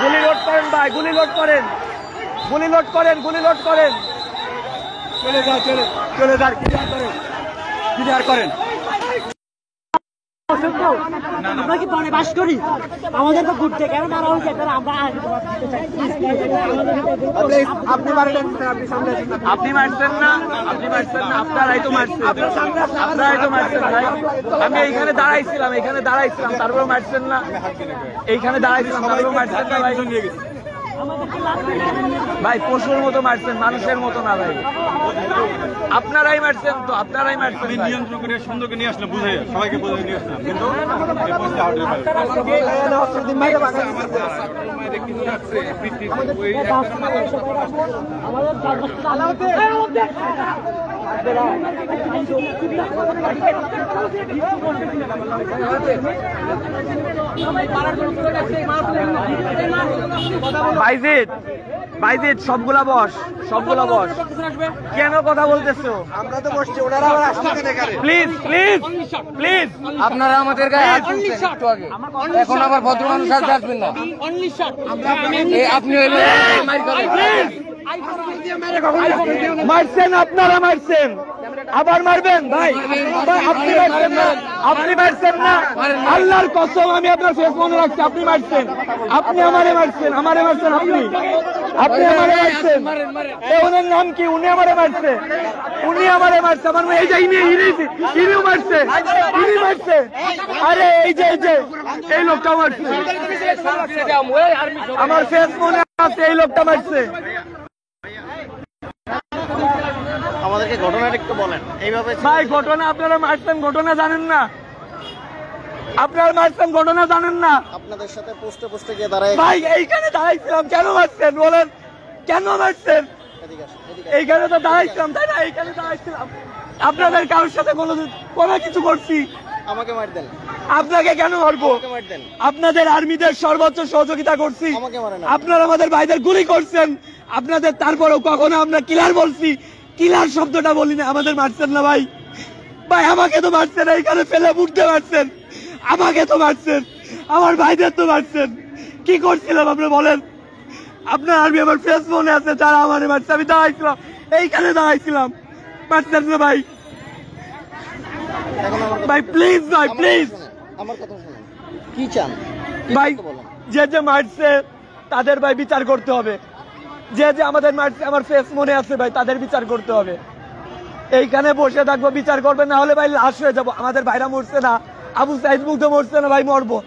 গুলি লোড করেন ভাই, গুলি লোড করেন, গুলি লোড করেন, গুলি লোড করেন। চলে যান, চলে যান, ক্লিয়ার করেন। আমরা কি বনে বাস করি? আমাদের তো ঘুরতে কেন মারা হয়েছে? আমরা আপনি মারলেন, আপনি মারছেন না, আপনি মারছেন না, আপনারাই তো মারছেন, আপনারাই তো মারছেন ভাই। আমি এইখানে দাঁড়াইছিলাম, তারপরে মারছেন না, এইখানে দাঁড়াইছিলাম, তারপরে মারছেন না ভাই। ভাই পশুর মতো মারছেন, মানুষের মতো না ভাই। আপনারাই মারছেন তো, আপনারাই মারছেন। নিয়ন্ত্রণ করে সুন্দরকে নিয়ে আসলাম, বুঝে সবাইকে বুঝে নিয়ে আসলাম, কিন্তু ভাইজিৎ সবগুলা বস, সবগুলা বস। কেন কথা বলতেছো? আমরা তো বসছি, ওনারা আবার আসতেছেন এখানে। প্লিজ প্লিজ প্লিজ, আপনারা আমাদের গায়ে হাত তুলছেন একটু আগে, এখন আবার ভদ্র মানুষ আর আসবেন না। আপনি মারছেন, আপনারা মারছেন, আবার মারবেন ভাই। আপনি মারছেন না, আপনি মারছেন না, আল্লাহর কসম আমি আপনার ফেস মনে রাখছি। আপনি মারছেন, আপনি আমারে মারছেন, আমারে মারছেন, আপনি আমারে মারছেন। ওনার নাম কি? উনি আমারে মারছে, উনি আমারে মারছে। আমার এই যে ইনিও মারছে, ইনি মারছে। আরে এই যে এই লোকটা মারছে, আমার ফেস মনে আছে, এই লোকটা মারছে। আমাদেরকে ঘটনাটা একটু বলেন এইভাবে। ভাই ঘটনা আপনারা মারছেন, ঘটনা জানেন না, আপনারা মারছেন, ঘটনা জানেন না। আপনাদের সাথে পোস্টে পোস্টে গিয়ে দাঁড়ায় ভাই এইখানে দাঁড়াইছিলাম, কেন মারছেন বলেন? কেন মারছেন? এইখানে তো দাঁড়াইছিলাম, তাই না? এইখানে দাঁড়াইছিলাম, আপনাদের কারোর সাথে কোনো কিছু করছি? আমাকে মার দেন। আপনাকে কেন মারবো? আপনাদের আর্মিদের সর্বোচ্চ সহযোগিতা করছি, আপনারা আমাদের ভাইদের গুলি করছেন, আপনাদের তারপরেও কখনো আমরা কিলার বলছি? কিলার শব্দটা বলি না। আমাদের মারছেন না ভাই, ভাই আমাকে তো মারছেন, এইখানে ফেলে উঠতে মারছেন, আমাকে তো মারছেন, আমার ভাইদের তো মারছেন। কি করছিলাম আপনি বলেন? আপনার আর্মি আমার ফেস মনে আছে, যারা আমারে মারছে। আমি দাঁড়াইছিলাম, এইখানে দাঁড়াইছিলাম, মারছেন না ভাই। ভাই প্লিজ, ভাই প্লিজ, আমার কথা শুনুন। কি চান ভাই? যে মারছে তাদের ভাই বিচার করতে হবে, যে আমাদের মারছে, আমার ফেস মনে আছে ভাই, তাদের বিচার করতে হবে। এইখানে বসে থাকবো, বিচার করবে না হলে ভাই লাশ হয়ে যাবো। আমাদের ভাইরা মরছে না, আবু সাইদ মুগ্ধ মরছে না ভাই, মরবো।